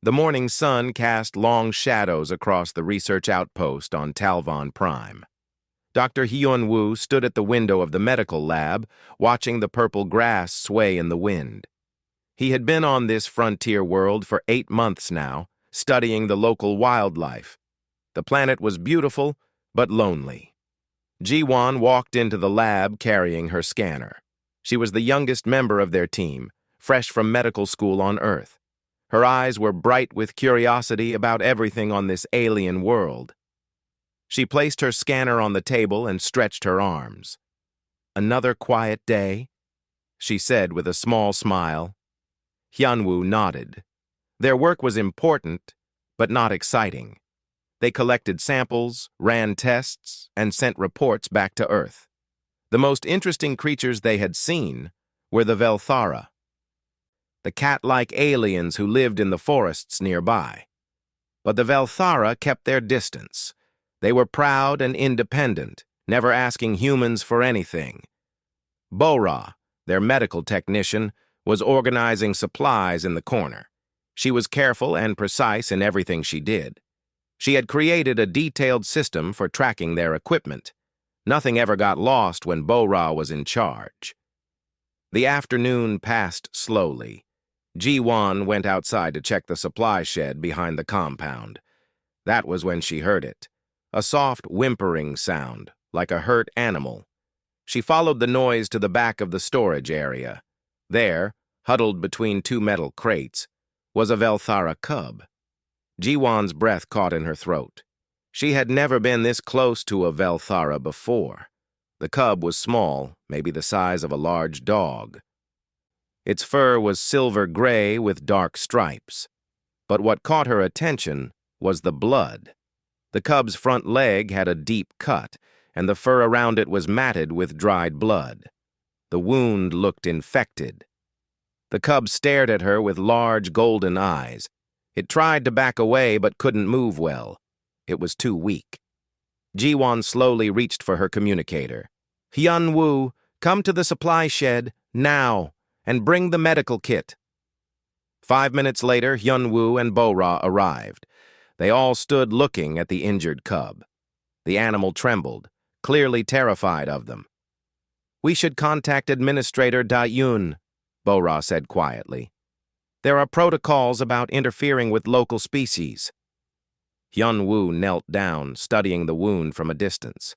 The morning sun cast long shadows across the research outpost on Talvon Prime. Dr. Hyun-woo stood at the window of the medical lab, watching the purple grass sway in the wind. He had been on this frontier world for 8 months now, studying the local wildlife. The planet was beautiful, but lonely. Ji-won walked into the lab carrying her scanner. She was the youngest member of their team, fresh from medical school on Earth. Her eyes were bright with curiosity about everything on this alien world. She placed her scanner on the table and stretched her arms. "Another quiet day?" she said with a small smile. Hyun-woo nodded. Their work was important, but not exciting. They collected samples, ran tests, and sent reports back to Earth. The most interesting creatures they had seen were the Velthara, the cat-like aliens who lived in the forests nearby. But the Velthara kept their distance. They were proud and independent, never asking humans for anything. Bo-ra, their medical technician, was organizing supplies in the corner. She was careful and precise in everything she did. She had created a detailed system for tracking their equipment. Nothing ever got lost when Bo-ra was in charge. The afternoon passed slowly. Ji-won went outside to check the supply shed behind the compound. That was when she heard it. A soft whimpering sound, like a hurt animal. She followed the noise to the back of the storage area. There, huddled between 2 metal crates, was a Velthara cub. Ji-won's breath caught in her throat. She had never been this close to a Velthara before. The cub was small, maybe the size of a large dog. Its fur was silver gray with dark stripes. But what caught her attention was the blood. The cub's front leg had a deep cut, and the fur around it was matted with dried blood. The wound looked infected. The cub stared at her with large golden eyes. It tried to back away but couldn't move well. It was too weak. Ji-won slowly reached for her communicator. "Hyun-woo, come to the supply shed, now, and bring the medical kit." 5 minutes later, Hyun-woo and Bo-ra arrived. They all stood looking at the injured cub. The animal trembled, clearly terrified of them. "We should contact Administrator Da-yoon," Bo-ra said quietly. "There are protocols about interfering with local species." Hyun-woo knelt down, studying the wound from a distance.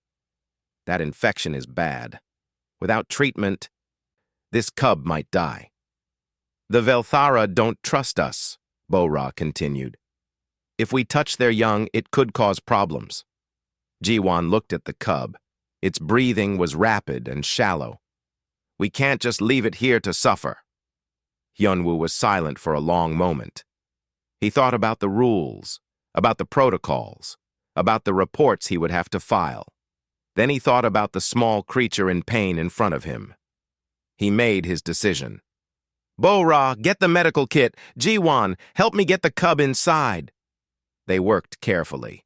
"That infection is bad. Without treatment, this cub might die." "The Velthara don't trust us," Bo-ra continued. "If we touch their young, it could cause problems." Ji-won looked at the cub. Its breathing was rapid and shallow. "We can't just leave it here to suffer." Hyun-woo was silent for a long moment. He thought about the rules, about the protocols, about the reports he would have to file. Then he thought about the small creature in pain in front of him. He made his decision. "Bo-ra, get the medical kit. Ji-won, help me get the cub inside." They worked carefully.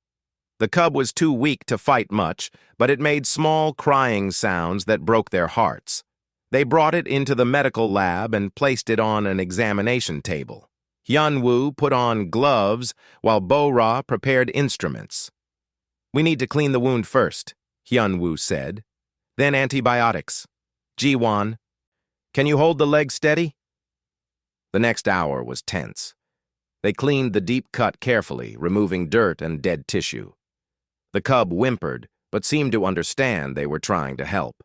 The cub was too weak to fight much, but it made small crying sounds that broke their hearts. They brought it into the medical lab and placed it on an examination table. Hyun-woo put on gloves while Bo-ra prepared instruments. "We need to clean the wound first," Hyun-woo said. "Then antibiotics. Ji-won, can you hold the leg steady?" The next hour was tense. They cleaned the deep cut carefully, removing dirt and dead tissue. The cub whimpered, but seemed to understand they were trying to help.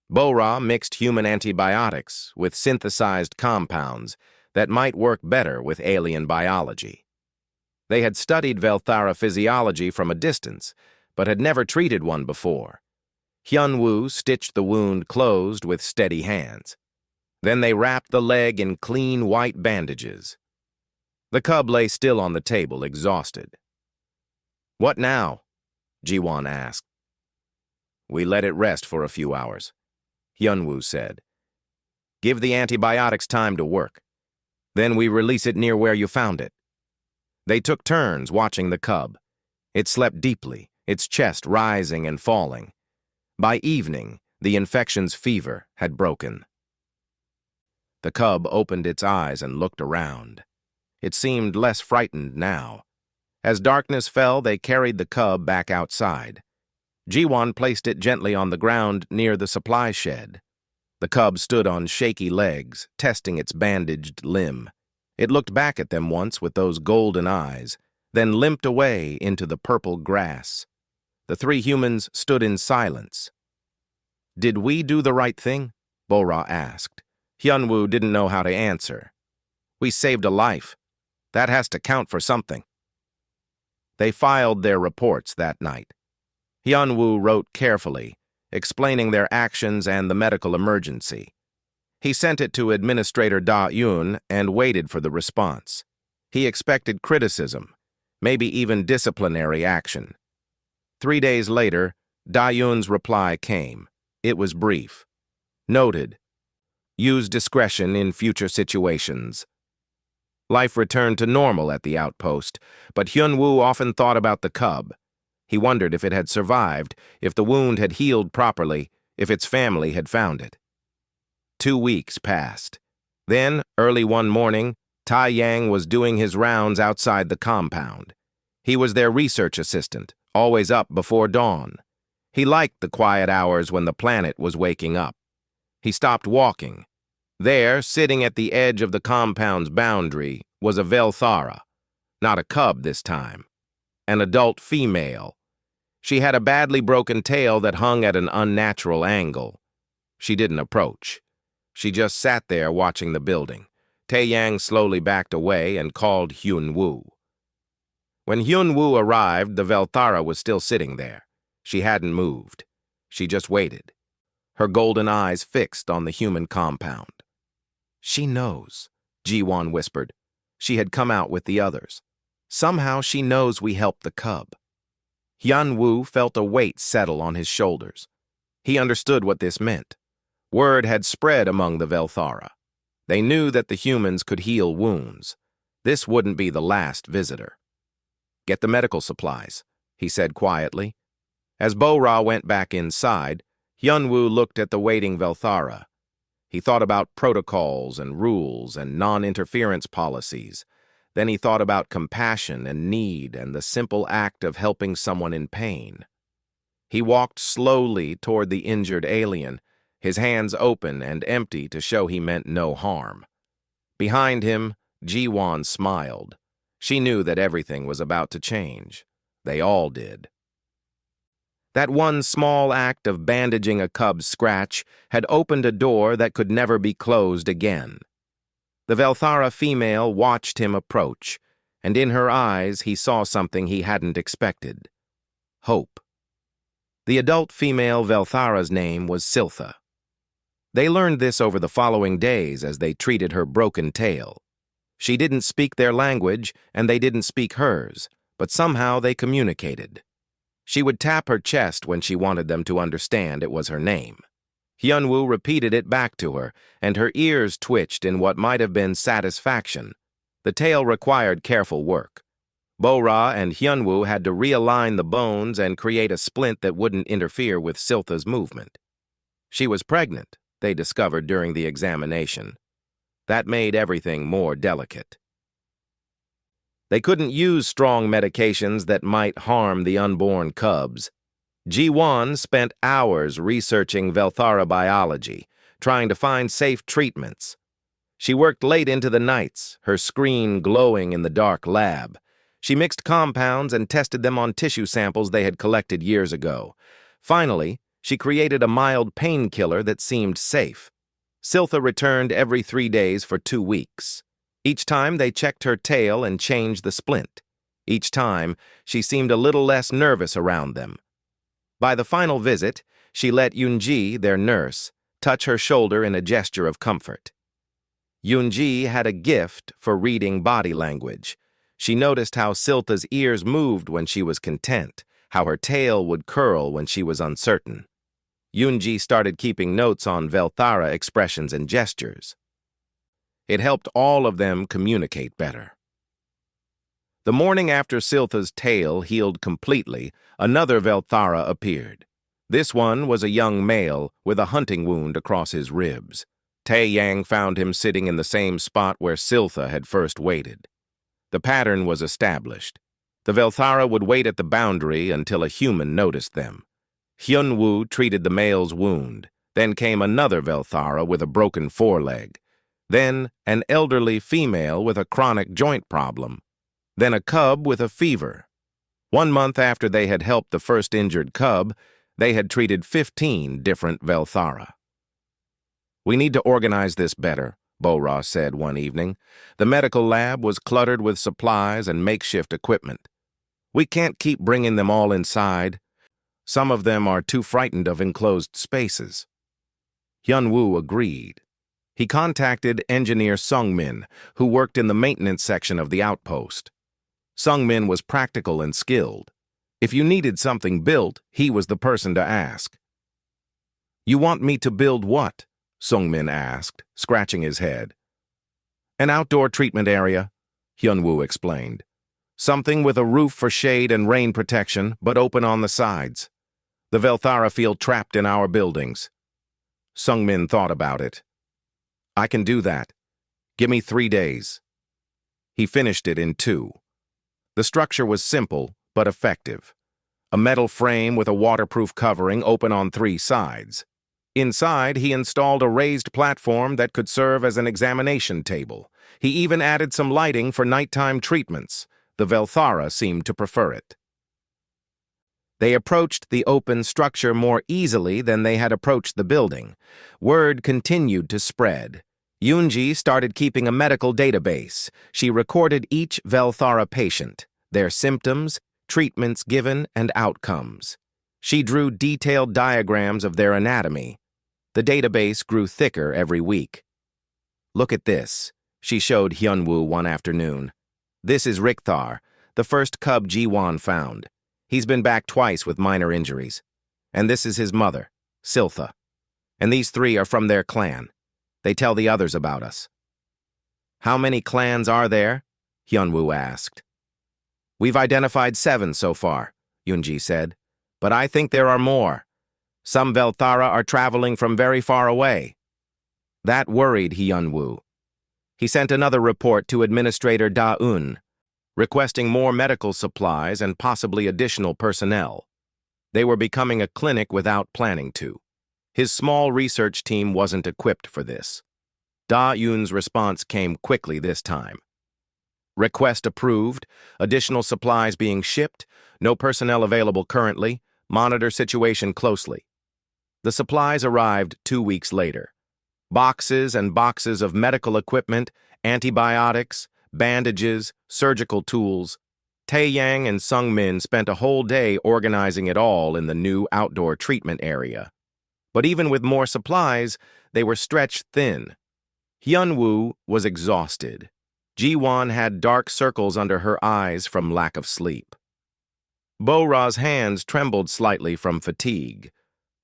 Bo-ra mixed human antibiotics with synthesized compounds that might work better with alien biology. They had studied Velthara physiology from a distance, but had never treated one before. Hyun-woo stitched the wound closed with steady hands. Then they wrapped the leg in clean white bandages. The cub lay still on the table, exhausted. "What now?" Ji-won asked. "We let it rest for a few hours," Hyun-woo said. "Give the antibiotics time to work. Then we release it near where you found it." They took turns watching the cub. It slept deeply, its chest rising and falling. By evening, the infection's fever had broken. The cub opened its eyes and looked around. It seemed less frightened now. As darkness fell, they carried the cub back outside. Jiwon placed it gently on the ground near the supply shed. The cub stood on shaky legs, testing its bandaged limb. It looked back at them once with those golden eyes, then limped away into the purple grass. The three humans stood in silence. "Did we do the right thing?" Bo-Ra asked. Hyunwoo didn't know how to answer. "We saved a life. That has to count for something." They filed their reports that night. Hyunwoo wrote carefully, explaining their actions and the medical emergency. He sent it to Administrator Da-Yoon and waited for the response. He expected criticism, maybe even disciplinary action. 3 days later, Da-Yoon's reply came. It was brief. Noted. Use discretion in future situations. Life returned to normal at the outpost, but Hyunwoo often thought about the cub. He wondered if it had survived, if the wound had healed properly, if its family had found it. 2 weeks passed. Then, early one morning, Tai Yang was doing his rounds outside the compound. He was their research assistant, always up before dawn. He liked the quiet hours when the planet was waking up. He stopped walking. There, sitting at the edge of the compound's boundary, was a Velthara. Not a cub this time. An adult female. She had a badly broken tail that hung at an unnatural angle. She didn't approach. She just sat there watching the building. Tae-yang slowly backed away and called Hyunwoo. When Hyunwoo arrived, the Velthara was still sitting there. She hadn't moved. She just waited, her golden eyes fixed on the human compound. "She knows," Jiwon whispered. She had come out with the others. "Somehow she knows we helped the cub." Hyunwoo felt a weight settle on his shoulders. He understood what this meant. Word had spread among the Velthara. They knew that the humans could heal wounds. This wouldn't be the last visitor. "Get the medical supplies," he said quietly. As Bo-Ra went back inside, Hyunwoo looked at the waiting Velthara. He thought about protocols and rules and non-interference policies. Then he thought about compassion and need and the simple act of helping someone in pain. He walked slowly toward the injured alien, his hands open and empty to show he meant no harm. Behind him, Jiwon smiled. She knew that everything was about to change. They all did. That one small act of bandaging a cub's scratch had opened a door that could never be closed again. The Velthara female watched him approach, and in her eyes he saw something he hadn't expected. Hope. The adult female Velthara's name was Siltha. They learned this over the following days as they treated her broken tail. She didn't speak their language, and they didn't speak hers, but somehow they communicated. She would tap her chest when she wanted them to understand it was her name. Hyunwoo repeated it back to her, and her ears twitched in what might have been satisfaction. The tail required careful work. Bo-Ra and Hyunwoo had to realign the bones and create a splint that wouldn't interfere with Siltha's movement. She was pregnant, they discovered during the examination. That made everything more delicate. They couldn't use strong medications that might harm the unborn cubs. Jiwon spent hours researching Velthara biology, trying to find safe treatments. She worked late into the nights, her screen glowing in the dark lab. She mixed compounds and tested them on tissue samples they had collected years ago. Finally, she created a mild painkiller that seemed safe. Siltha returned every 3 days for 2 weeks. Each time they checked her tail and changed the splint. Each time, she seemed a little less nervous around them. By the final visit, she let Yoonji, their nurse, touch her shoulder in a gesture of comfort. Yoonji had a gift for reading body language. She noticed how Siltha's ears moved when she was content, how her tail would curl when she was uncertain. Yoonji started keeping notes on Velthara expressions and gestures. It helped all of them communicate better. The morning after Siltha's tail healed completely, another Velthara appeared. This one was a young male with a hunting wound across his ribs. Tae-yang found him sitting in the same spot where Siltha had first waited. The pattern was established. The Velthara would wait at the boundary until a human noticed them. Hyun-woo treated the male's wound. Then came another Velthara with a broken foreleg. Then an elderly female with a chronic joint problem. Then a cub with a fever. 1 month after they had helped the first injured cub, they had treated 15 different Velthara. "We need to organize this better," Bo-Ra said one evening. The medical lab was cluttered with supplies and makeshift equipment. "We can't keep bringing them all inside. Some of them are too frightened of enclosed spaces." Hyun-woo agreed. He contacted engineer Sung-min, who worked in the maintenance section of the outpost. Sung-min was practical and skilled. If you needed something built, he was the person to ask. "You want me to build what?" Sung-min asked, scratching his head. "An outdoor treatment area," Hyun-woo explained. "Something with a roof for shade and rain protection, but open on the sides. The Velthara feel trapped in our buildings." Sung-min thought about it. "I can do that. Give me 3 days." He finished it in 2. The structure was simple, but effective. A metal frame with a waterproof covering open on 3 sides. Inside, he installed a raised platform that could serve as an examination table. He even added some lighting for nighttime treatments. The Velthara seemed to prefer it. They approached the open structure more easily than they had approached the building. Word continued to spread. Yoonji started keeping a medical database. She recorded each Velthara patient, their symptoms, treatments given, and outcomes. She drew detailed diagrams of their anatomy. The database grew thicker every week. "Look at this," she showed Hyun-woo one afternoon. "This is Rikthar, the first cub Ji-won found. He's been back twice with minor injuries. And this is his mother, Siltha. And these 3 are from their clan. They tell the others about us." "How many clans are there?" Hyun-woo asked. "We've identified 7 so far," Yoonji said. "But I think there are more. Some Velthara are traveling from very far away." That worried Hyun-woo. He sent another report to Administrator Da-eun, requesting more medical supplies and possibly additional personnel. They were becoming a clinic without planning to. His small research team wasn't equipped for this. Da-eun's response came quickly this time. "Request approved, additional supplies being shipped, no personnel available currently, monitor situation closely." The supplies arrived 2 weeks later. Boxes and boxes of medical equipment, antibiotics, bandages, surgical tools. Tae-yang and Sung-min spent a whole day organizing it all in the new outdoor treatment area. But even with more supplies, they were stretched thin. Hyun-woo was exhausted. Ji-won had dark circles under her eyes from lack of sleep. Bo-Ra's hands trembled slightly from fatigue.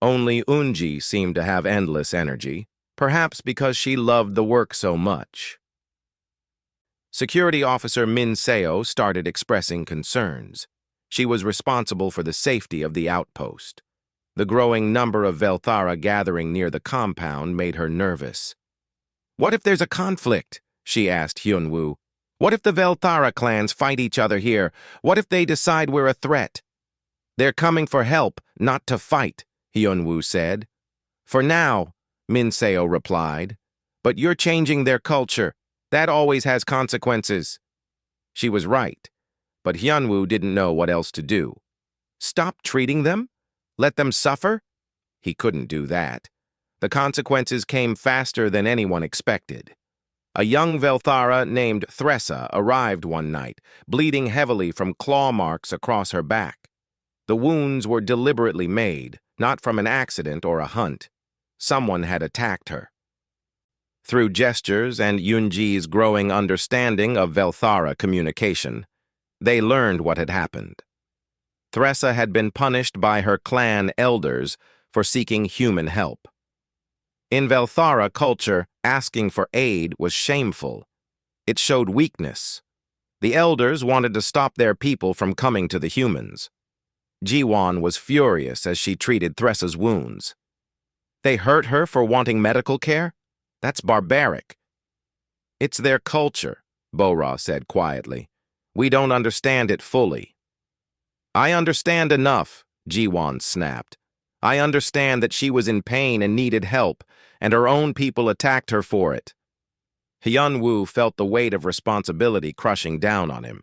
Only Eunji seemed to have endless energy, perhaps because she loved the work so much. Security Officer Min Seo started expressing concerns. She was responsible for the safety of the outpost. The growing number of Velthara gathering near the compound made her nervous. "What if there's a conflict?" she asked Hyun-woo. "What if the Velthara clans fight each other here? What if they decide we're a threat?" "They're coming for help, not to fight," Hyun-woo said. "For now," Min Seo replied. "But you're changing their culture. That always has consequences." She was right, but Hyun-woo didn't know what else to do. Stop treating them? Let them suffer? He couldn't do that. The consequences came faster than anyone expected. A young Velthara named Thressa arrived one night, bleeding heavily from claw marks across her back. The wounds were deliberately made, not from an accident or a hunt. Someone had attacked her. Through gestures and Yoonji's growing understanding of Velthara communication, they learned what had happened. Thressa had been punished by her clan elders for seeking human help. In Velthara culture, asking for aid was shameful. It showed weakness. The elders wanted to stop their people from coming to the humans. Ji-won was furious as she treated Thressa's wounds. They hurt her for wanting medical care? That's barbaric. It's their culture, Bo-Ra said quietly. We don't understand it fully. I understand enough, Ji-won snapped. I understand that she was in pain and needed help, and her own people attacked her for it. Hyun-woo felt the weight of responsibility crushing down on him.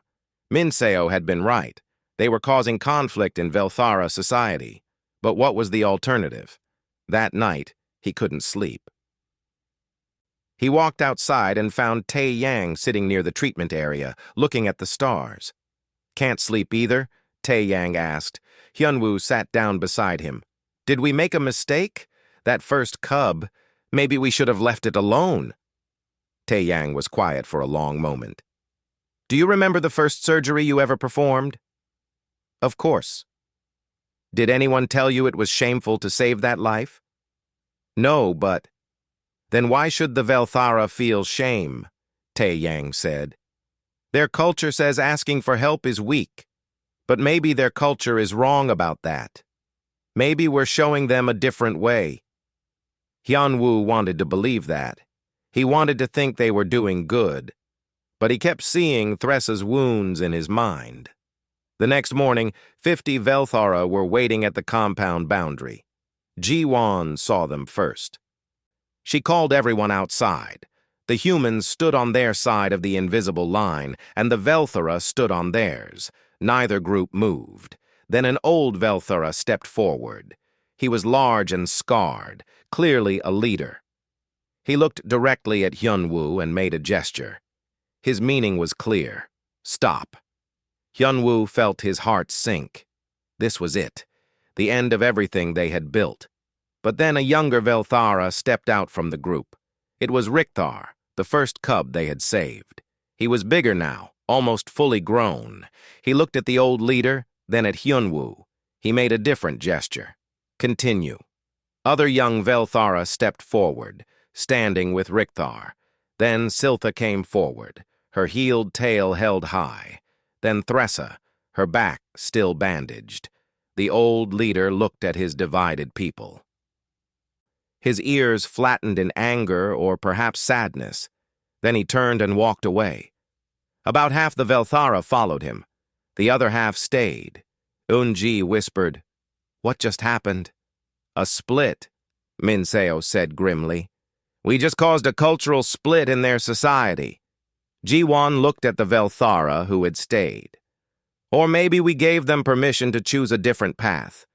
Min-seo had been right. They were causing conflict in Velthara society. But what was the alternative? That night, he couldn't sleep. He walked outside and found Tae Yang sitting near the treatment area, looking at the stars. Can't sleep either? Tae Yang asked. Hyun-woo sat down beside him. Did we make a mistake? That first cub, maybe we should have left it alone. Tae Yang was quiet for a long moment. Do you remember the first surgery you ever performed? Of course. Did anyone tell you it was shameful to save that life? No, but... Then why should the Velthara feel shame? Tae Yang said. Their culture says asking for help is weak. But maybe their culture is wrong about that. Maybe we're showing them a different way. Hyun-woo wanted to believe that. He wanted to think they were doing good. But he kept seeing Thresa's wounds in his mind. The next morning, 50 Velthara were waiting at the compound boundary. Ji-won saw them first. She called everyone outside. The humans stood on their side of the invisible line, and the Velthara stood on theirs. Neither group moved. Then an old Velthara stepped forward. He was large and scarred, clearly a leader. He looked directly at Hyun-woo and made a gesture. His meaning was clear. Stop. Hyun-woo felt his heart sink. This was it, the end of everything they had built. But then a younger Velthara stepped out from the group. It was Rikthar, the first cub they had saved. He was bigger now, almost fully grown. He looked at the old leader, then at Hyun-woo. He made a different gesture. Continue. Other young Velthara stepped forward, standing with Rikthar. Then Siltha came forward, her healed tail held high. Then Thresa, her back still bandaged. The old leader looked at his divided people. His ears flattened in anger or perhaps sadness. Then he turned and walked away. About half the Velthara followed him. The other half stayed. Eun-ji whispered, "What just happened?" "A split," Min-seo said grimly. "We just caused a cultural split in their society." Ji-won looked at the Velthara who had stayed. Or maybe we gave them permission to choose a different path.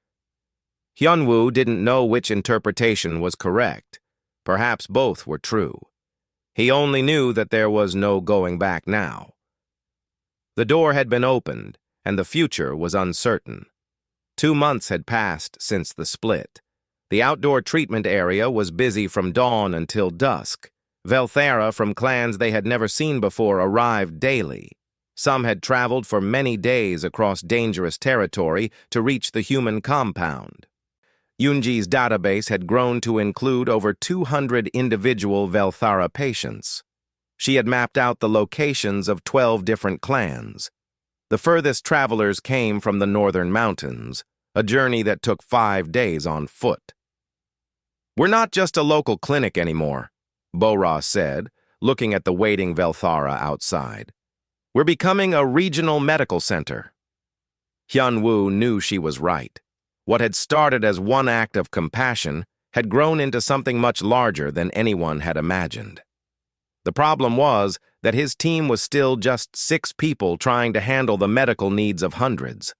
Hyun-woo didn't know which interpretation was correct. Perhaps both were true. He only knew that there was no going back now. The door had been opened, and the future was uncertain. 2 months had passed since the split. The outdoor treatment area was busy from dawn until dusk. Velthara from clans they had never seen before arrived daily. Some had traveled for many days across dangerous territory to reach the human compound. Yoonji's database had grown to include over 200 individual Velthara patients. She had mapped out the locations of 12 different clans. The furthest travelers came from the northern mountains, a journey that took 5 days on foot. We're not just a local clinic anymore, Bo-ra said, looking at the waiting Velthara outside. We're becoming a regional medical center. Hyun-woo knew she was right. What had started as one act of compassion had grown into something much larger than anyone had imagined. The problem was that his team was still just 6 people trying to handle the medical needs of hundreds.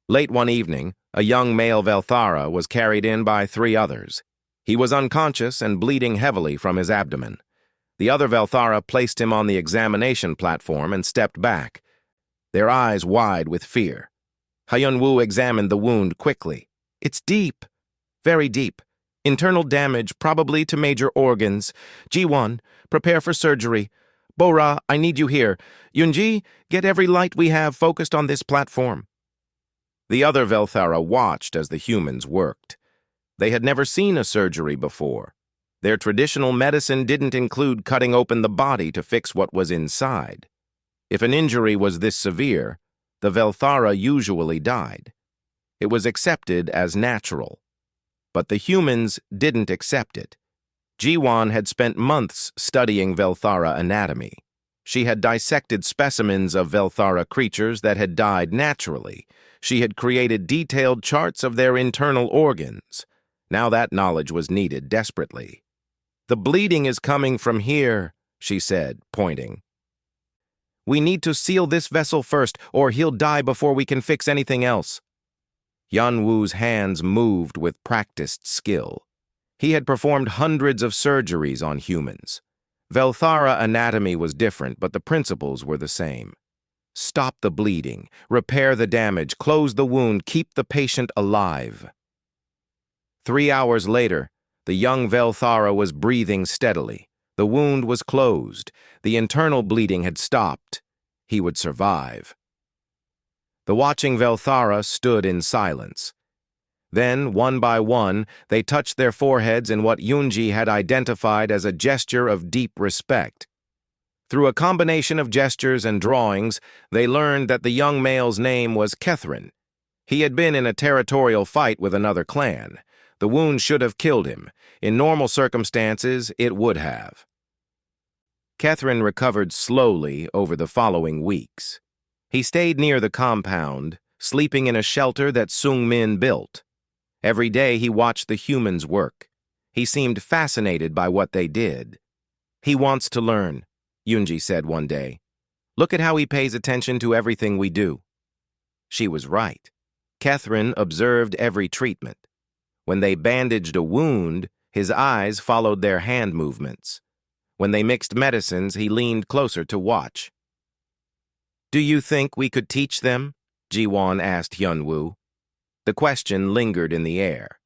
Late one evening, a young male Velthara was carried in by 3 others. He was unconscious and bleeding heavily from his abdomen. The other Velthara placed him on the examination platform and stepped back, their eyes wide with fear. Hyun-woo examined the wound quickly. It's deep, very deep. Internal damage, probably to major organs. Ji-won, prepare for surgery. Bo-ra, I need you here. Yoon-ji, get every light we have focused on this platform. The other Velthara watched as the humans worked. They had never seen a surgery before. Their traditional medicine didn't include cutting open the body to fix what was inside. If an injury was this severe, the Velthara usually died. It was accepted as natural. But the humans didn't accept it. Ji-won had spent months studying Velthara anatomy. She had dissected specimens of Velthara creatures that had died naturally. She had created detailed charts of their internal organs. Now that knowledge was needed desperately. "The bleeding is coming from here," she said, pointing. "We need to seal this vessel first, or he'll die before we can fix anything else." Hyun-woo's hands moved with practiced skill. He had performed hundreds of surgeries on humans. Velthara anatomy was different, but the principles were the same. Stop the bleeding, repair the damage, close the wound, keep the patient alive. 3 hours later, the young Velthara was breathing steadily. The wound was closed. The internal bleeding had stopped. He would survive. The watching Velthara stood in silence. Then, one by one, they touched their foreheads in what Yoonji had identified as a gesture of deep respect. Through a combination of gestures and drawings, they learned that the young male's name was Kethrin. He had been in a territorial fight with another clan. The wound should have killed him. In normal circumstances, it would have. Kethrin recovered slowly over the following weeks. He stayed near the compound, sleeping in a shelter that Sung-min built. Every day he watched the humans work. He seemed fascinated by what they did. "He wants to learn," Yoonji said one day. "Look at how he pays attention to everything we do." She was right. Kethrin observed every treatment. When they bandaged a wound, his eyes followed their hand movements. When they mixed medicines, he leaned closer to watch. "Do you think we could teach them?" Ji-won asked Hyun-woo. The question lingered in the air.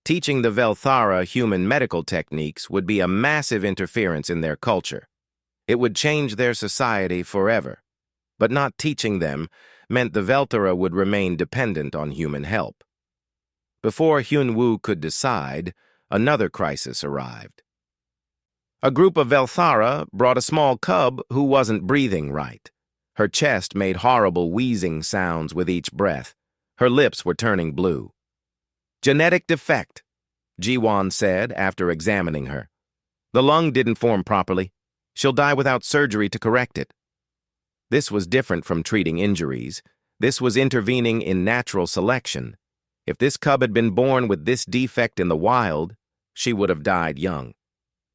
Teaching the Velthara human medical techniques would be a massive interference in their culture. It would change their society forever. But not teaching them meant the Velthara would remain dependent on human help. Before Hyun-woo could decide, another crisis arrived. A group of Velthara brought a small cub who wasn't breathing right. Her chest made horrible wheezing sounds with each breath. Her lips were turning blue. "Genetic defect," Ji-won said after examining her. "The lung didn't form properly. She'll die without surgery to correct it." This was different from treating injuries. This was intervening in natural selection. If this cub had been born with this defect in the wild, she would have died young.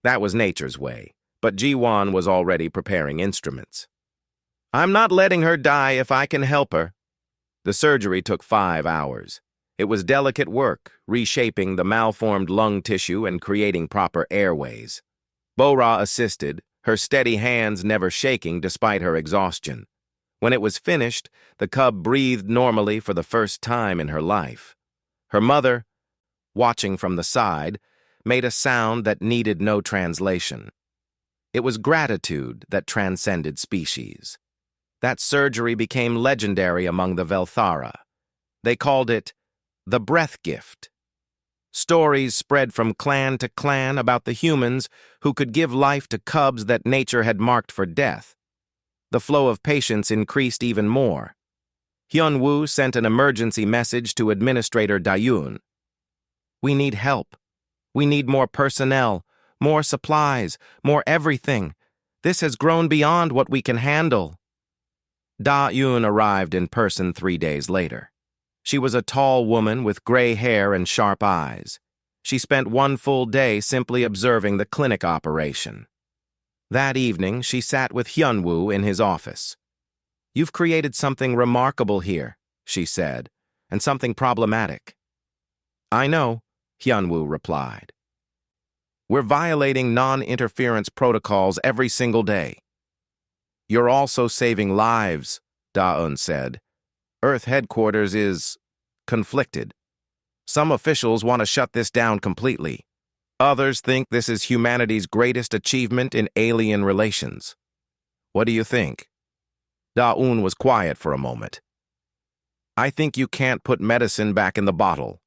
That was nature's way, but Ji-won was already preparing instruments. "I'm not letting her die if I can help her." The surgery took 5 hours. It was delicate work, reshaping the malformed lung tissue and creating proper airways. Bora assisted, her steady hands never shaking despite her exhaustion. When it was finished, the cub breathed normally for the first time in her life. Her mother, watching from the side, made a sound that needed no translation. It was gratitude that transcended species. That surgery became legendary among the Velthara. They called it the breath gift. Stories spread from clan to clan about the humans who could give life to cubs that nature had marked for death. The flow of patients increased even more. Hyun-woo sent an emergency message to Administrator Dayun. "We need help. We need more personnel, more supplies, more everything. This has grown beyond what we can handle." Da-yoon arrived in person 3 days later. She was a tall woman with gray hair and sharp eyes. She spent 1 full day simply observing the clinic operation. That evening, she sat with Hyun-woo in his office. "You've created something remarkable here," she said, "and something problematic." "I know," Hyun-woo replied. "We're violating non-interference protocols every single day." "You're also saving lives," Da-eun said. "Earth headquarters is conflicted. Some officials want to shut this down completely. Others think this is humanity's greatest achievement in alien relations. What do you think?" Da-eun was quiet for a moment. "I think you can't put medicine back in the bottle.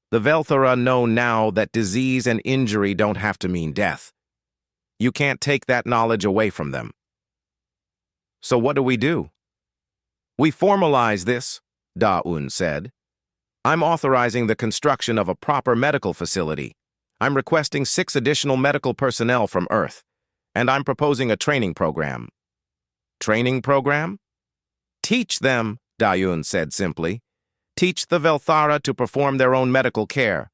The Velthara know now that disease and injury don't have to mean death. You can't take that knowledge away from them. So what do? "We formalize this," Da-eun said. "I'm authorizing the construction of a proper medical facility. I'm requesting 6 additional medical personnel from Earth. and I'm proposing a training program. Training program? Teach them, Dayun said simply. Teach the Velthara to perform their own medical care.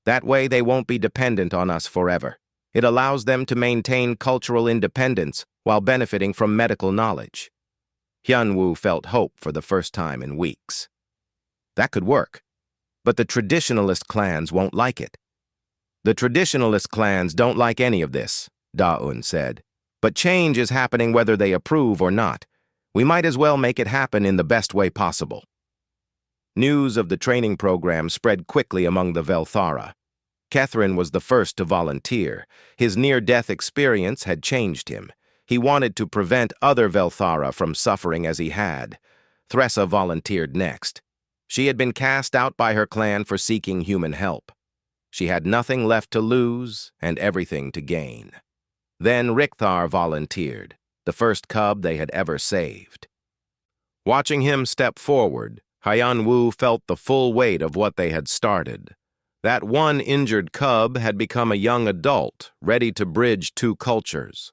That way they won't be dependent on us forever. It allows them to maintain cultural independence while benefiting from medical knowledge. Hyunwoo felt hope for the first time in weeks. That could work, but the traditionalist clans won't like it. The traditionalist clans don't like any of this, Da-un said. But change is happening whether they approve or not. We might as well make it happen in the best way possible. News of the training program spread quickly among the Velthara. Kethrin was the first to volunteer. His near-death experience had changed him. He wanted to prevent other Velthara from suffering as he had. Thressa volunteered next. She had been cast out by her clan for seeking human help. She had nothing left to lose and everything to gain. Then Rikthar volunteered, the first cub they had ever saved. Watching him step forward, Hyunwoo felt the full weight of what they had started. That one injured cub had become a young adult, ready to bridge two cultures.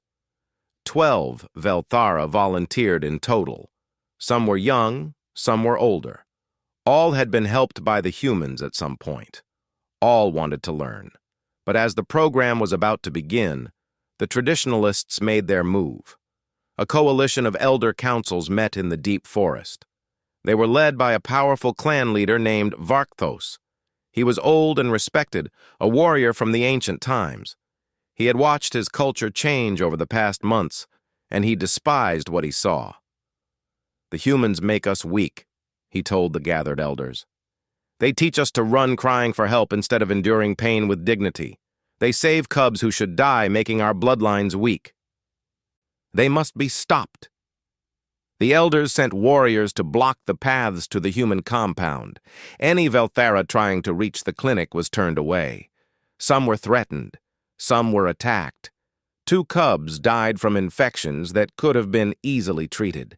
12 Velthara volunteered in total. Some were young, some were older. All had been helped by the humans at some point. All wanted to learn. But as the program was about to begin, the traditionalists made their move. A coalition of elder councils met in the deep forest. They were led by a powerful clan leader named Varkthos. He was old and respected, a warrior from the ancient times. He had watched his culture change over the past months, and he despised what he saw. The humans make us weak, he told the gathered elders. They teach us to run crying for help instead of enduring pain with dignity. They save cubs who should die, making our bloodlines weak. They must be stopped. The elders sent warriors to block the paths to the human compound. Any Velthara trying to reach the clinic was turned away. Some were threatened. Some were attacked. 2 cubs died from infections that could have been easily treated.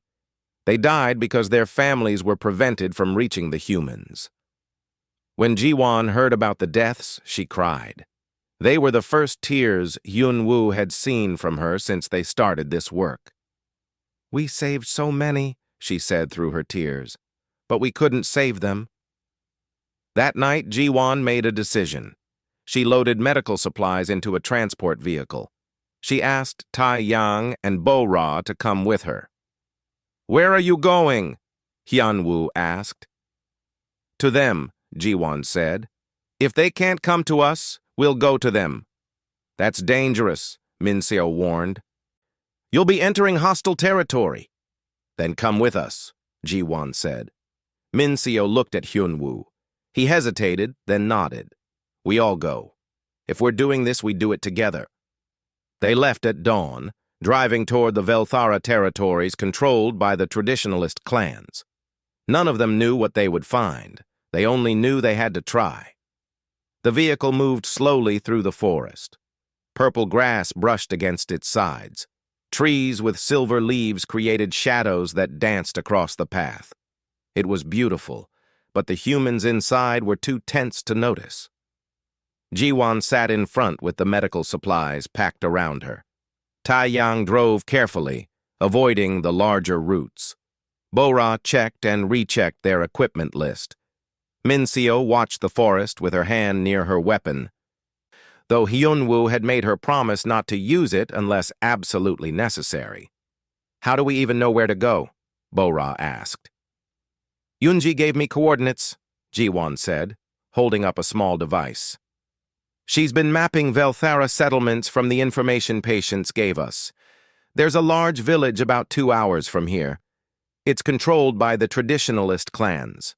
They died because their families were prevented from reaching the humans. When Jiwon heard about the deaths, she cried. They were the first tears Hyunwoo had seen from her since they started this work. We saved so many, she said through her tears, but we couldn't save them. That night, Jiwon made a decision. She loaded medical supplies into a transport vehicle. She asked Tai Yang and Bo Ra to come with her. Where are you going? Hyunwoo asked. To them, Jiwon said. If they can't come to us, we'll go to them. That's dangerous, Minseo warned. You'll be entering hostile territory. Then come with us, Jiwon said. Minseo looked at Hyunwoo. He hesitated, then nodded. We all go. If we're doing this, we do it together. They left at dawn, driving toward the Velthara territories controlled by the traditionalist clans. None of them knew what they would find. They only knew they had to try. The vehicle moved slowly through the forest. Purple grass brushed against its sides. Trees with silver leaves created shadows that danced across the path. It was beautiful, but the humans inside were too tense to notice. Jiwon sat in front with the medical supplies packed around her. Taiyang drove carefully, avoiding the larger routes. Bo-Ra checked and rechecked their equipment list. Minseo watched the forest with her hand near her weapon. Though Hyunwoo had made her promise not to use it unless absolutely necessary. How do we even know where to go? Bo-Ra asked. Yunji gave me coordinates, Jiwon said, holding up a small device. She's been mapping Velthara settlements from the information patients gave us. There's a large village about 2 hours from here. It's controlled by the traditionalist clans.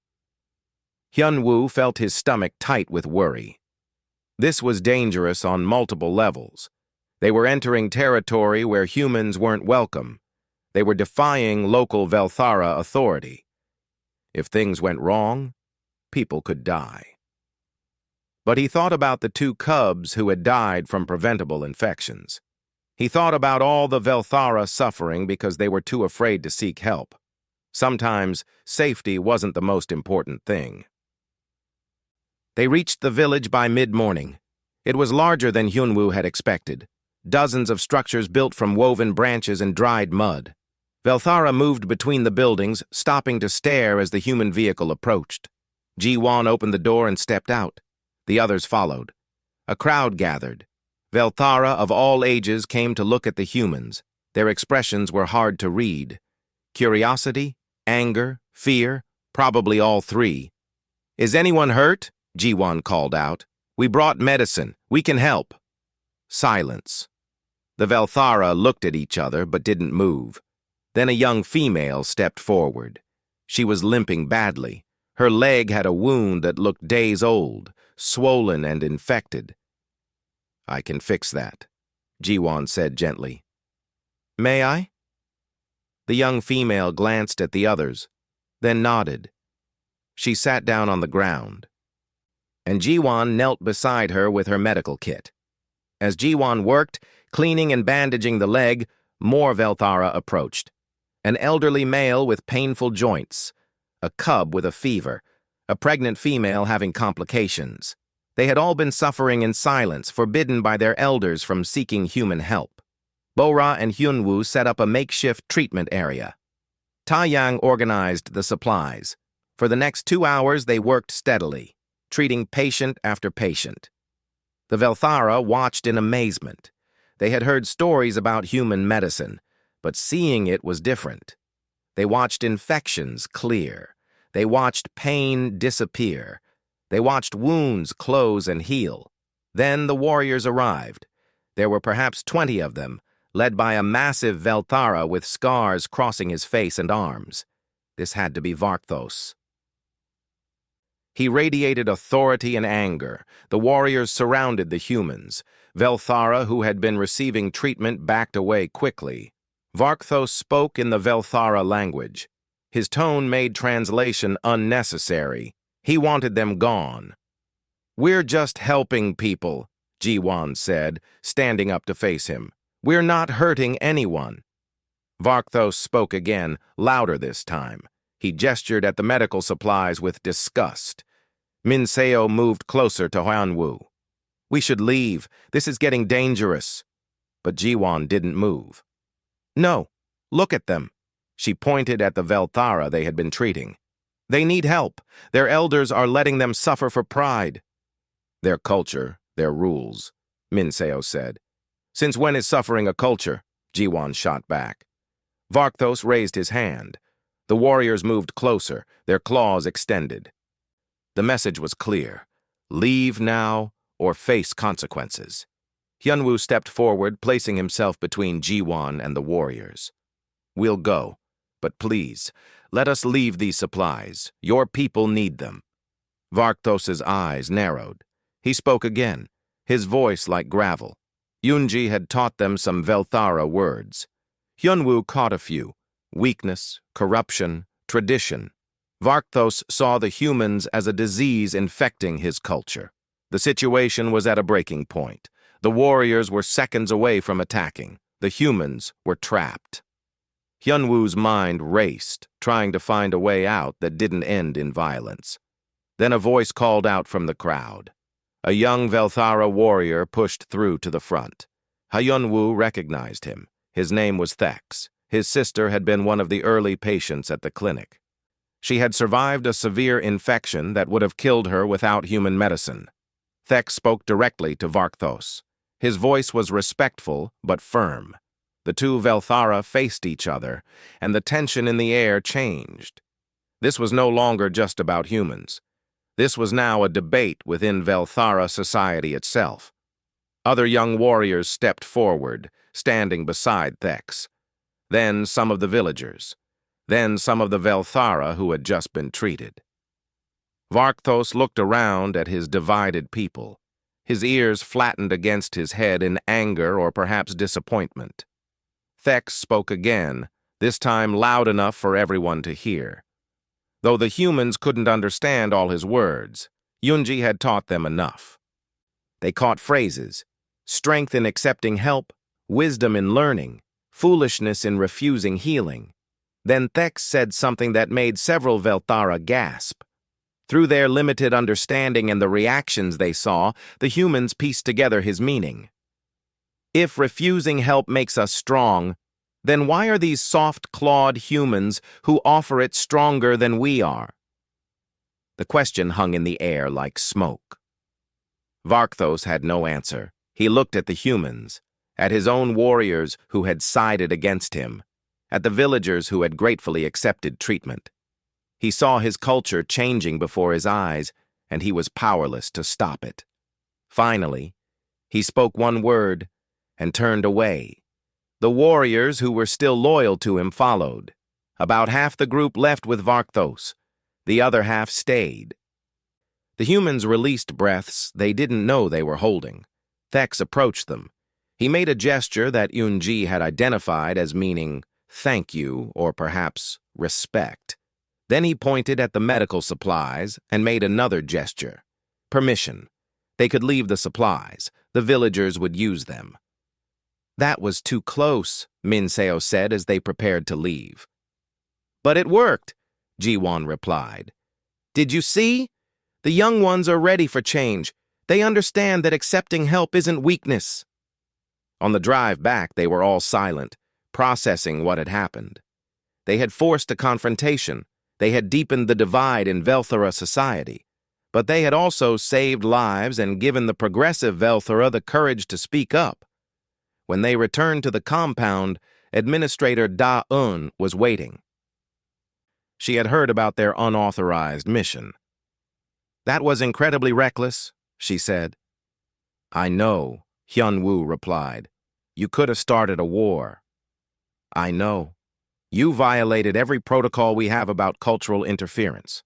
Hyunwoo felt his stomach tight with worry. This was dangerous on multiple levels. They were entering territory where humans weren't welcome. They were defying local Velthara authority. If things went wrong, people could die. But he thought about the 2 cubs who had died from preventable infections. He thought about all the Velthara suffering because they were too afraid to seek help. Sometimes safety wasn't the most important thing. They reached the village by mid-morning. It was larger than Hyunwoo had expected. dozens of structures built from woven branches and dried mud. Velthara moved between the buildings, stopping to stare as the human vehicle approached. Ji-Won opened the door and stepped out. The others followed. A crowd gathered. Velthara of all ages came to look at the humans. Their expressions were hard to read. Curiosity, anger, fear, probably all three. "Is anyone hurt?" Ji-Won called out. "We brought medicine. We can help." Silence. The Velthara looked at each other but didn't move. Then a young female stepped forward. She was limping badly. Her leg had a wound that looked days old, swollen and infected. "I can fix that," Ji-Won said gently. "May I?" The young female glanced at the others, then nodded. She sat down on the ground, and Ji-Won knelt beside her with her medical kit. As Ji-Won worked, cleaning and bandaging the leg, more Velthara approached. An elderly male with painful joints, a cub with a fever, a pregnant female having complications. They had all been suffering in silence, forbidden by their elders from seeking human help. Bora and Hyunwoo set up a makeshift treatment area. Taeyang organized the supplies. For the next 2 hours, they worked steadily, treating patient after patient. The Velthara watched in amazement. They had heard stories about human medicine, but seeing it was different. They watched infections clear. They watched pain disappear. They watched wounds close and heal. Then the warriors arrived. There were perhaps 20 of them, led by a massive Velthara with scars crossing his face and arms. This had to be Varkthos. He radiated authority and anger. The warriors surrounded the humans. Velthara, who had been receiving treatment, backed away quickly. Varkthos spoke in the Velthara language. His tone made translation unnecessary. He wanted them gone. "We're just helping people," Ji-Won said, standing up to face him. "We're not hurting anyone." Varkthos spoke again, louder this time. He gestured at the medical supplies with disgust. Minseo moved closer to Hyunwoo. "We should leave. This is getting dangerous." But Ji-Won didn't move. "No, look at them." She pointed at the Velthara they had been treating. "They need help. Their elders are letting them suffer for pride." "Their culture, their rules," Minseo said. "Since when is suffering a culture?" Ji-Won shot back. Varkthos raised his hand. The warriors moved closer, their claws extended. The message was clear. Leave now or face consequences. Hyunwoo stepped forward, placing himself between Ji-Won and the warriors. "We'll go, but please, let us leave these supplies. Your people need them." Varkthos's eyes narrowed. He spoke again, his voice like gravel. Yoonji had taught them some Velthara words. Hyunwoo caught a few: weakness, corruption, tradition. Varkthos saw the humans as a disease infecting his culture. The situation was at a breaking point. The warriors were seconds away from attacking. The humans were trapped. Hyunwoo's mind raced, trying to find a way out that didn't end in violence. Then a voice called out from the crowd. A young Velthara warrior pushed through to the front. Hyunwoo recognized him. His name was Thex. His sister had been one of the early patients at the clinic. She had survived a severe infection that would have killed her without human medicine. Thex spoke directly to Varkthos. His voice was respectful but firm. The two Velthara faced each other, and the tension in the air changed. This was no longer just about humans. This was now a debate within Velthara society itself. Other young warriors stepped forward, standing beside Thex. Then some of the villagers. Then some of the Velthara who had just been treated. Varkthos looked around at his divided people. His ears flattened against his head in anger or perhaps disappointment. Thex spoke again, this time loud enough for everyone to hear. Though the humans couldn't understand all his words, Yoonji had taught them enough. They caught phrases: strength in accepting help, wisdom in learning, foolishness in refusing healing. Then Thex said something that made several Velthara gasp. Through their limited understanding and the reactions they saw, the humans pieced together his meaning. If refusing help makes us strong, then why are these soft-clawed humans who offer it stronger than we are? The question hung in the air like smoke. Varkthos had no answer. He looked at the humans, at his own warriors who had sided against him, at the villagers who had gratefully accepted treatment. He saw his culture changing before his eyes, and he was powerless to stop it. Finally, he spoke one word and turned away. The warriors who were still loyal to him followed. About half the group left with Varkthos. The other half stayed. The humans released breaths they didn't know they were holding. Thex approached them. He made a gesture that Yunji had identified as meaning thank you or perhaps respect. Then he pointed at the medical supplies and made another gesture. Permission. They could leave the supplies. The villagers would use them. That was too close, Minseo said as they prepared to leave. But it worked, Jiwon replied. Did you see? The young ones are ready for change. They understand that accepting help isn't weakness. On the drive back, they were all silent, processing what had happened. They had forced a confrontation. They had deepened the divide in Velthara society. But they had also saved lives and given the progressive Velthara the courage to speak up. When they returned to the compound, Administrator Da-un was waiting. She had heard about their unauthorized mission. That was incredibly reckless, she said. I know, Hyun-woo replied. You could have started a war. I know. You violated every protocol we have about cultural interference.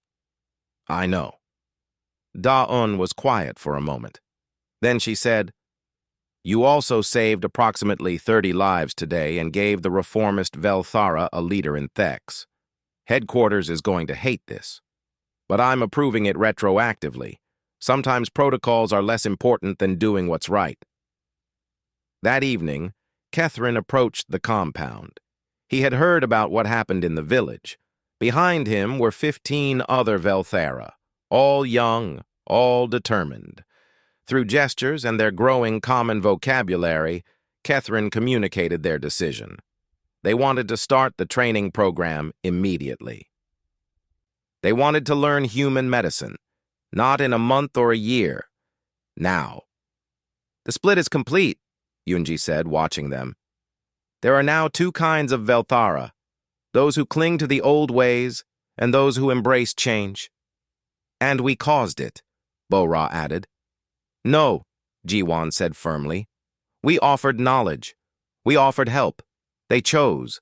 I know. Da-un was quiet for a moment. Then she said, You also saved approximately 30 lives today and gave the reformist Velthara a leader in Thex. Headquarters is going to hate this. But I'm approving it retroactively. Sometimes protocols are less important than doing what's right. That evening, Kethrin approached the compound. He had heard about what happened in the village. Behind him were 15 other Velthara, all young, all determined. Through gestures and their growing common vocabulary, Kethrin communicated their decision. They wanted to start the training program immediately. They wanted to learn human medicine, not in a month or a year, now. The split is complete, Yunji said, watching them. There are now two kinds of Velthara, those who cling to the old ways and those who embrace change. And we caused it, Bo-Ra added. No, Jiwon said firmly. We offered knowledge. We offered help. They chose.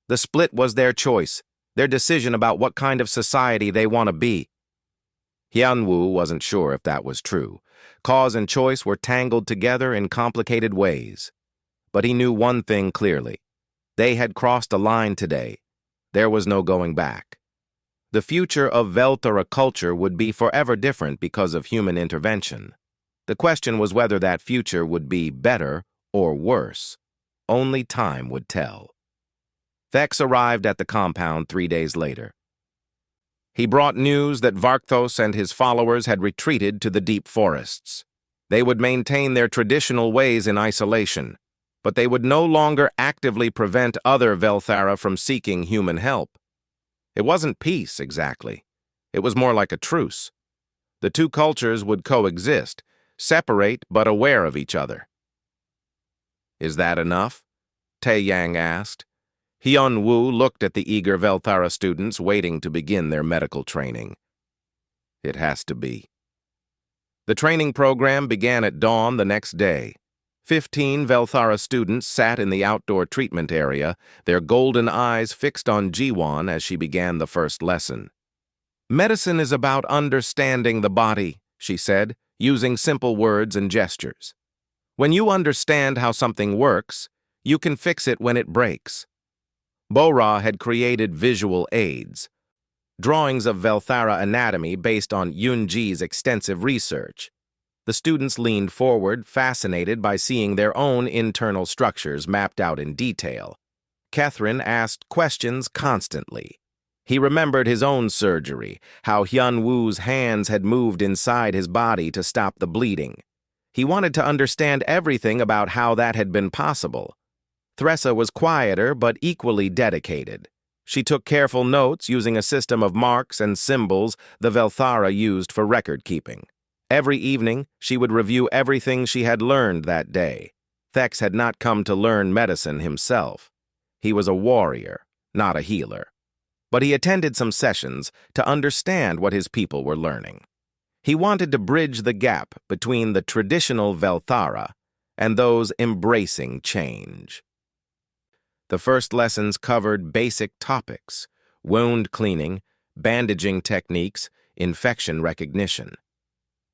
The split was their choice, their decision about what kind of society they want to be. Hyun-woo wasn't sure if that was true. Cause and choice were tangled together in complicated ways. But he knew one thing clearly. They had crossed a line today. There was no going back. The future of Velthara culture would be forever different because of human intervention. The question was whether that future would be better or worse. Only time would tell. Thex arrived at the compound 3 days later. He brought news that Varkthos and his followers had retreated to the deep forests. They would maintain their traditional ways in isolation, but they would no longer actively prevent other Velthara from seeking human help. It wasn't peace, exactly. It was more like a truce. The two cultures would coexist, separate but aware of each other. Is that enough? Tae-yang asked. Hyun-woo looked at the eager Velthara students waiting to begin their medical training. It has to be. The training program began at dawn the next day. 15 Velthara students sat in the outdoor treatment area, their golden eyes fixed on Jiwon as she began the first lesson. Medicine is about understanding the body, she said, using simple words and gestures. When you understand how something works, you can fix it when it breaks. Bo-Ra had created visual aids, drawings of Velthara anatomy based on Yunji's extensive research. The students leaned forward, fascinated by seeing their own internal structures mapped out in detail. Kethrin asked questions constantly. He remembered his own surgery, how Hyun-woo's hands had moved inside his body to stop the bleeding. He wanted to understand everything about how that had been possible. Thressa was quieter but equally dedicated. She took careful notes using a system of marks and symbols the Velthara used for record-keeping. Every evening, she would review everything she had learned that day. Thex had not come to learn medicine himself. He was a warrior, not a healer. But he attended some sessions to understand what his people were learning. He wanted to bridge the gap between the traditional Velthara and those embracing change. The first lessons covered basic topics: wound cleaning, bandaging techniques, infection recognition.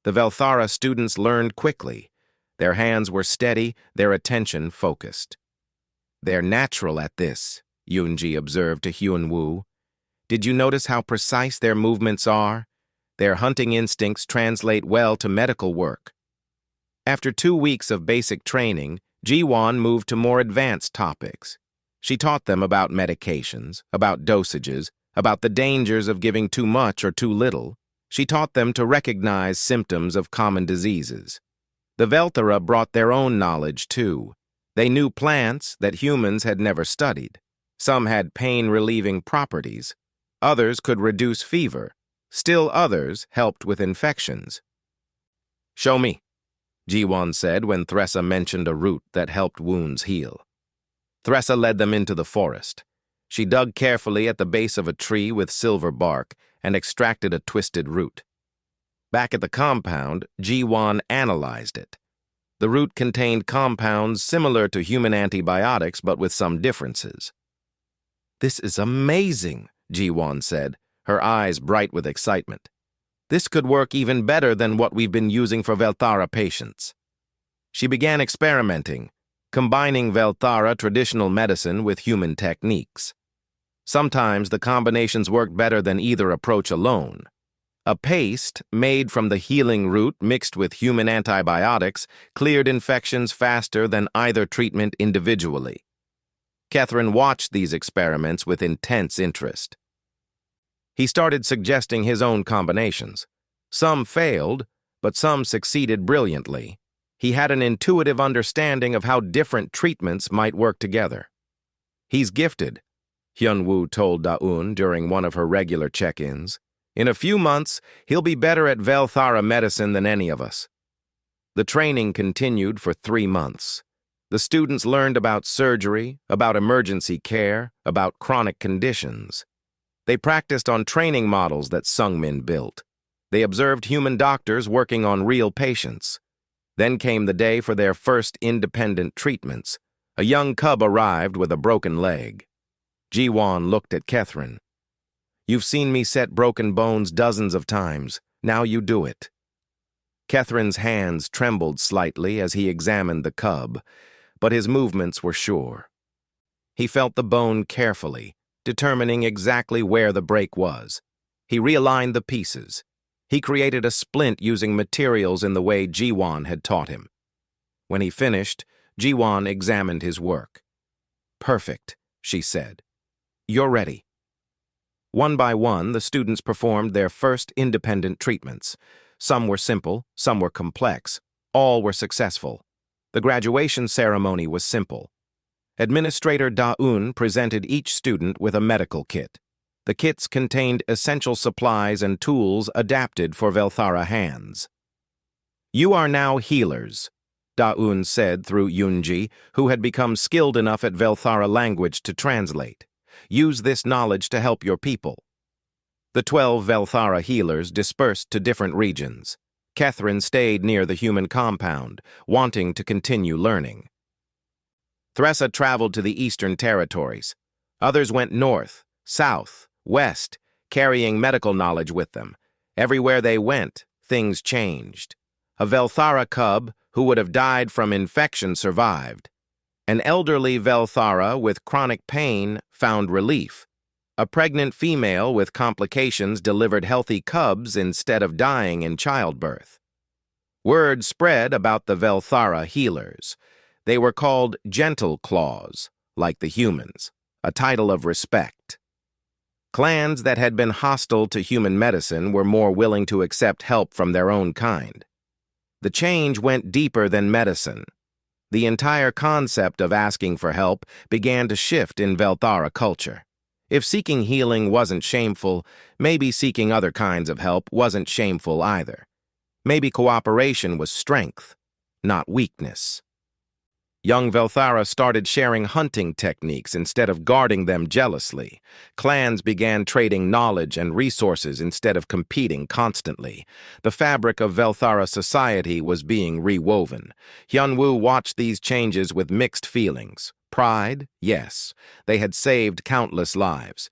The Velthara students learned quickly. Their hands were steady, their attention focused. "They're natural at this," Yunji observed to Hyun-woo. "Did you notice how precise their movements are? Their hunting instincts translate well to medical work." After 2 weeks of basic training, Ji-won moved to more advanced topics. She taught them about medications, about dosages, about the dangers of giving too much or too little. She taught them to recognize symptoms of common diseases. The Velthara brought their own knowledge, too. They knew plants that humans had never studied. Some had pain-relieving properties. Others could reduce fever. Still others helped with infections. "Show me," Ji-won said when Thressa mentioned a root that helped wounds heal. Thressa led them into the forest. She dug carefully at the base of a tree with silver bark and extracted a twisted root. Back at the compound, Ji-won analyzed it. The root contained compounds similar to human antibiotics but with some differences. "This is amazing," Ji-won said, her eyes bright with excitement. "This could work even better than what we've been using for Velthara patients." She began experimenting, combining Velthara traditional medicine with human techniques. Sometimes the combinations worked better than either approach alone. A paste made from the healing root mixed with human antibiotics cleared infections faster than either treatment individually. Catherine watched these experiments with intense interest. He started suggesting his own combinations. Some failed, but some succeeded brilliantly. He had an intuitive understanding of how different treatments might work together. "He's gifted," Hyun-woo told Da-eun during one of her regular check-ins. "In a few months, he'll be better at Velthara medicine than any of us." The training continued for 3 months. The students learned about surgery, about emergency care, about chronic conditions. They practiced on training models that Sungmin built. They observed human doctors working on real patients. Then came the day for their first independent treatments. A young cub arrived with a broken leg. Ji-won looked at Catherine. "You've seen me set broken bones dozens of times. Now you do it." Catherine's hands trembled slightly as he examined the cub, but his movements were sure. He felt the bone carefully, determining exactly where the break was. He realigned the pieces. He created a splint using materials in the way Ji-won had taught him. When he finished, Ji-won examined his work. "Perfect," she said. "You're ready." One by one, the students performed their first independent treatments. Some were simple, some were complex. All were successful. The graduation ceremony was simple. Administrator Da-eun presented each student with a medical kit. The kits contained essential supplies and tools adapted for Velthara hands. "You are now healers," Da-eun said through Yunji, who had become skilled enough at Velthara language to translate. "Use this knowledge to help your people." The 12 Velthara healers dispersed to different regions. Catherine stayed near the human compound, wanting to continue learning. Thressa traveled to the eastern territories. Others went north, south, west, carrying medical knowledge with them. Everywhere they went, things changed. A Velthara cub who would have died from infection survived. An elderly Velthara with chronic pain found relief. A pregnant female with complications delivered healthy cubs instead of dying in childbirth. Word spread about the Velthara healers. They were called Gentle Claws, like the humans, a title of respect. Clans that had been hostile to human medicine were more willing to accept help from their own kind. The change went deeper than medicine. The entire concept of asking for help began to shift in Velthara culture. If seeking healing wasn't shameful, maybe seeking other kinds of help wasn't shameful either. Maybe cooperation was strength, not weakness. Young Velthara started sharing hunting techniques instead of guarding them jealously. Clans began trading knowledge and resources instead of competing constantly. The fabric of Velthara society was being rewoven. Hyunwoo watched these changes with mixed feelings. Pride, yes, they had saved countless lives.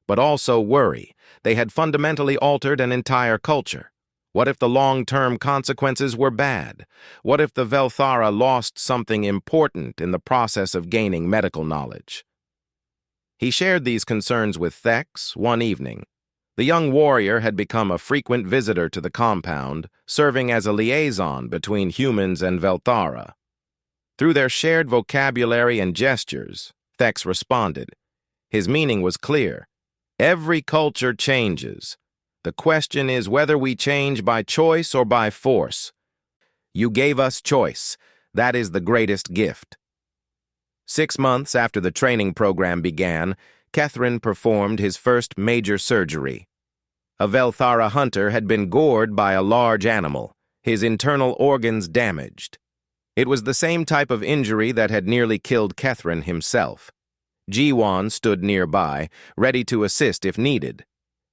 But also worry, they had fundamentally altered an entire culture. What if the long-term consequences were bad? What if the Velthara lost something important in the process of gaining medical knowledge? He shared these concerns with Thex one evening. The young warrior had become a frequent visitor to the compound, serving as a liaison between humans and Velthara. Through their shared vocabulary and gestures, Thex responded. His meaning was clear. Every culture changes. The question is whether we change by choice or by force. You gave us choice. That is the greatest gift. 6 months after the training program began, Kethrin performed his first major surgery. A Velthara hunter had been gored by a large animal, his internal organs damaged. It was the same type of injury that had nearly killed Kethrin himself. Jiwon stood nearby, ready to assist if needed.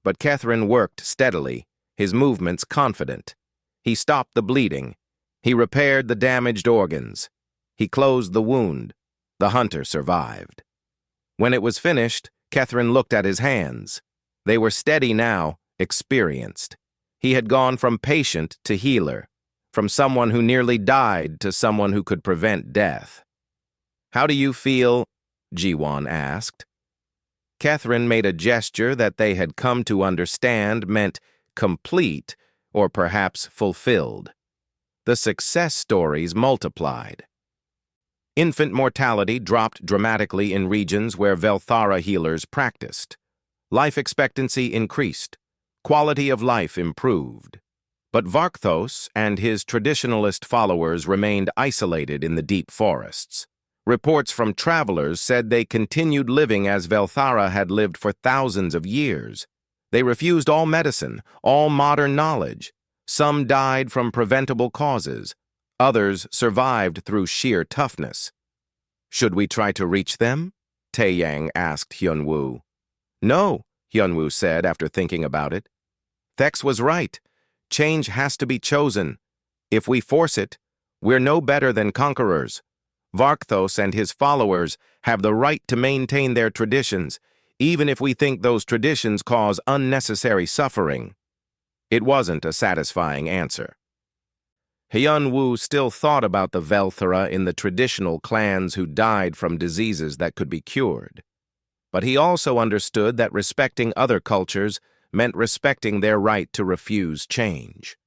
But Kethrin worked steadily, his movements confident. He stopped the bleeding. He repaired the damaged organs. He closed the wound. The hunter survived. When it was finished, Kethrin looked at his hands. They were steady now, experienced. He had gone from patient to healer, from someone who nearly died to someone who could prevent death. "How do you feel?" Jiwon asked. Kethrin made a gesture that they had come to understand meant complete or perhaps fulfilled. The success stories multiplied. Infant mortality dropped dramatically in regions where Velthara healers practiced. Life expectancy increased. Quality of life improved. But Varkthos and his traditionalist followers remained isolated in the deep forests. Reports from travelers said they continued living as Velthara had lived for thousands of years. They refused all medicine, all modern knowledge. Some died from preventable causes. Others survived through sheer toughness. "Should we try to reach them?" Taeyang asked Hyunwoo. "No," Hyunwoo said after thinking about it. Thex was right. Change has to be chosen. If we force it, we're no better than conquerors. Varkthos and his followers have the right to maintain their traditions, even if we think those traditions cause unnecessary suffering. It wasn't a satisfying answer. Hyunwoo still thought about the Velthara in the traditional clans who died from diseases that could be cured. But he also understood that respecting other cultures meant respecting their right to refuse change.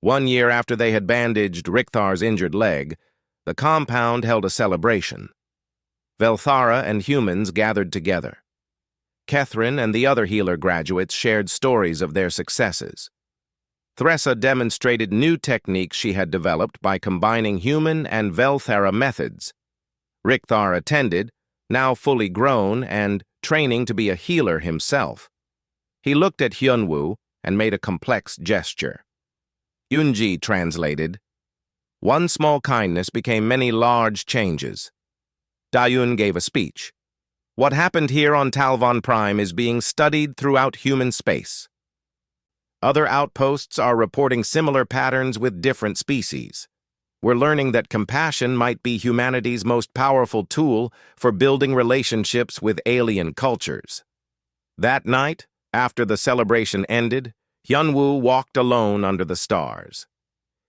1 year after they had bandaged Richthar's injured leg, the compound held a celebration. Velthara and humans gathered together. Kethrin and the other healer graduates shared stories of their successes. Thressa demonstrated new techniques she had developed by combining human and Velthara methods. Richthar attended, now fully grown and training to be a healer himself. He looked at Hyunwoo and made a complex gesture. Yunji translated, "One small kindness became many large changes." Dayun gave a speech. "What happened here on Talvon Prime is being studied throughout human space. Other outposts are reporting similar patterns with different species. We're learning that compassion might be humanity's most powerful tool for building relationships with alien cultures." That night, after the celebration ended, Hyunwoo walked alone under the stars.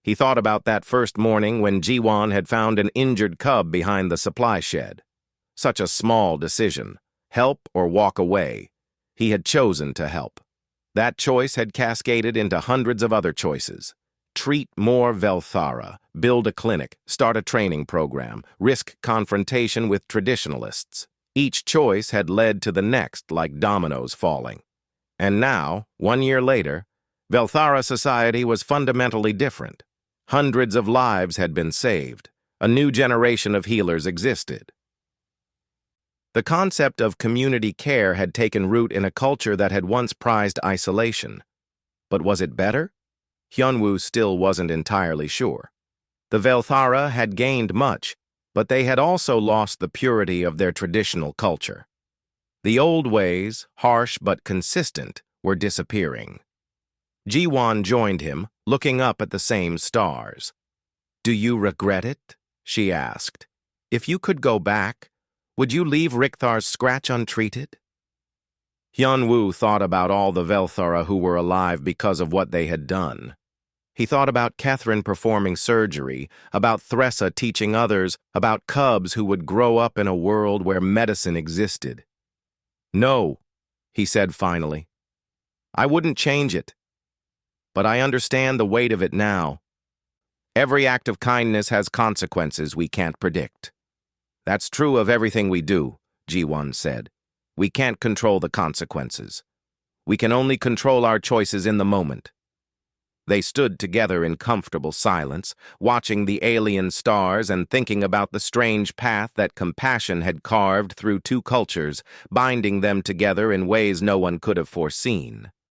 He thought about that first morning when Jiwon had found an injured cub behind the supply shed. Such a small decision, help or walk away. He had chosen to help. That choice had cascaded into hundreds of other choices. Treat more Velthara, build a clinic, start a training program, risk confrontation with traditionalists. Each choice had led to the next like dominoes falling. And now, 1 year later, Velthara society was fundamentally different. Hundreds of lives had been saved. A new generation of healers existed. The concept of community care had taken root in a culture that had once prized isolation. But was it better? Hyunwoo still wasn't entirely sure. The Velthara had gained much, but they had also lost the purity of their traditional culture. The old ways, harsh but consistent, were disappearing. Ji-won joined him, looking up at the same stars. "Do you regret it?" she asked. "If you could go back, would you leave Richthar's scratch untreated?" Hyunwoo thought about all the Velthara who were alive because of what they had done. He thought about Catherine performing surgery, about Thressa teaching others, about cubs who would grow up in a world where medicine existed. "No," he said finally. "I wouldn't change it. But I understand the weight of it now. Every act of kindness has consequences we can't predict." "That's true of everything we do," Ji-won said. "We can't control the consequences. We can only control our choices in the moment." They stood together in comfortable silence, watching the alien stars and thinking about the strange path that compassion had carved through two cultures, binding them together in ways no one could have foreseen.